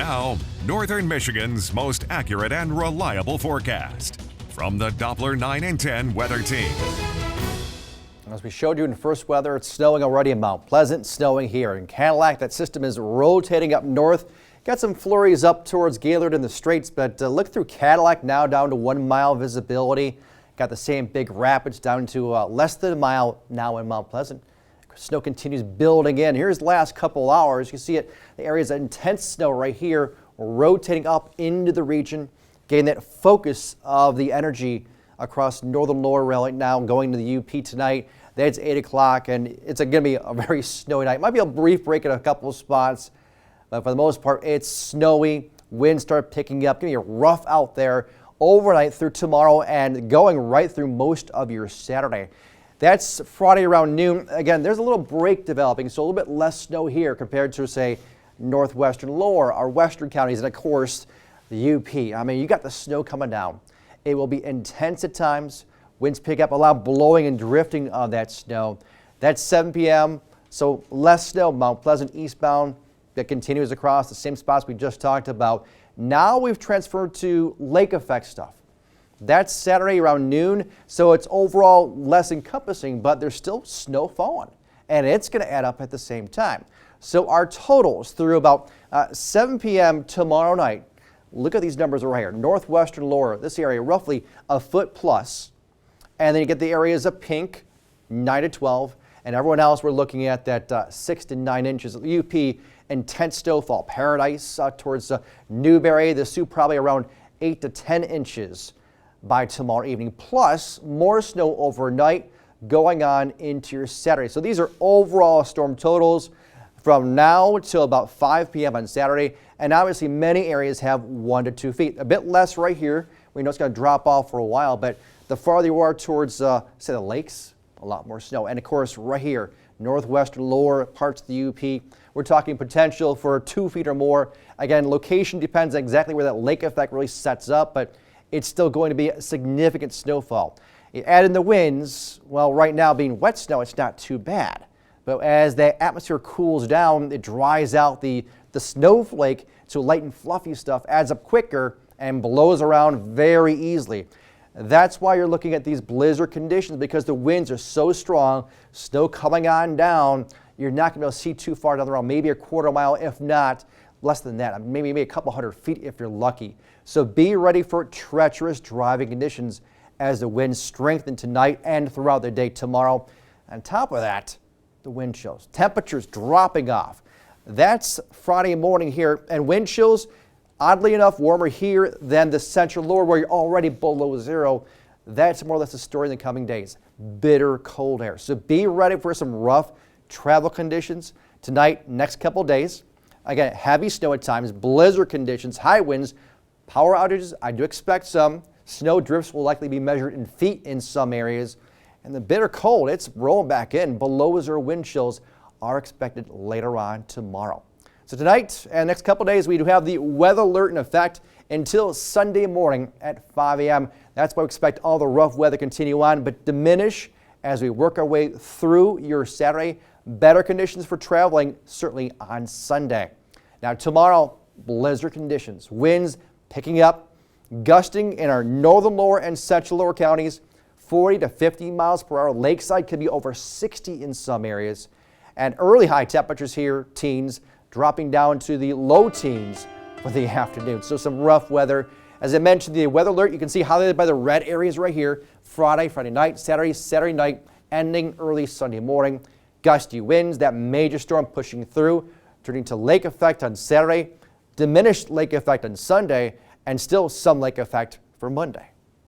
Now, Northern Michigan's most accurate and reliable forecast from the Doppler 9 and 10 weather team. As we showed you in first weather, it's snowing already in Mount Pleasant, snowing here in Cadillac. That system is rotating up north. Got some flurries up towards Gaylord and the Straits, but look through Cadillac now down to 1 mile visibility. Got the same big rapids down to less than a mile now in Mount Pleasant. Snow continues building in. Here's the last couple hours. You can see it, the areas of intense snow right here, rotating up into the region, getting that focus of the energy across northern lower rail right now, going to the UP tonight. That's 8 o'clock, and it's going to be a very snowy night. Might be a brief break in a couple of spots, but for the most part, it's snowy. Winds start picking up. Going to be rough out there overnight through tomorrow and going right through most of your Saturday. That's Friday around noon. Again, there's a little break developing, so a little bit less snow here compared to, say, northwestern lower, our western counties, and of course, the UP. I mean, you got the snow coming down. It will be intense at times. Winds pick up, a lot blowing and drifting of that snow. That's 7 p.m., so less snow. Mount Pleasant eastbound that continues across the same spots we just talked about. Now we've transferred to lake effect stuff. That's Saturday around noon, so it's overall less encompassing, but there's still snow falling, and it's going to add up at the same time. So our totals through about 7 p.m. tomorrow night, look at these numbers right here. Northwestern lower, this area roughly a foot plus. And then you get the areas of pink, 9 to 12, and everyone else we're looking at that 6 to 9 inches. UP, intense snowfall. Paradise towards Newberry, the Sioux probably around 8 to 10 inches by tomorrow evening, plus more snow overnight going on into your Saturday. So these are overall storm totals from now till about 5 p.m. on Saturday, and obviously many areas have 1 to 2 feet. A bit less right here. We know it's going to drop off for a while, but the farther you are towards, say, the lakes, a lot more snow. And of course, right here, northwestern lower parts of the UP, we're talking potential for 2 feet or more. Again, location depends on exactly where that lake effect really sets up, but it's still going to be a significant snowfall. You add in the winds, well, right now being wet snow, it's not too bad. But as the atmosphere cools down, it dries out the snowflake, so light and fluffy stuff adds up quicker and blows around very easily. That's why you're looking at these blizzard conditions, because the winds are so strong, snow coming on down, you're not going to be able to see too far down the road, maybe a quarter mile, if not less than that, maybe a couple hundred feet if you're lucky. So be ready for treacherous driving conditions as the winds strengthen tonight and throughout the day tomorrow. On top of that, the wind chills. Temperatures dropping off. That's Friday morning here, and wind chills, oddly enough, warmer here than the central lower where you're already below zero. That's more or less the story in the coming days. Bitter cold air. So be ready for some rough travel conditions tonight, next couple days. Again, heavy snow at times, blizzard conditions, high winds, power outages. I do expect some. Snow drifts will likely be measured in feet in some areas. And the bitter cold, it's rolling back in. Below zero wind chills are expected later on tomorrow. So tonight and next couple days, we do have the weather alert in effect until Sunday morning at 5 a.m. That's why we expect all the rough weather to continue on, but diminish as we work our way through your Saturday. Better conditions for traveling, certainly on Sunday. Now tomorrow, blizzard conditions, winds picking up, gusting in our northern lower and central lower counties, 40 to 50 miles per hour. Lakeside could be over 60 in some areas. And early high temperatures here, teens, dropping down to the low teens for the afternoon. So some rough weather. As I mentioned, the weather alert, you can see highlighted by the red areas right here. Friday night, Saturday night, ending early Sunday morning. Gusty winds, that major storm pushing through, turning to lake effect on Saturday, diminished lake effect on Sunday, and still some lake effect for Monday.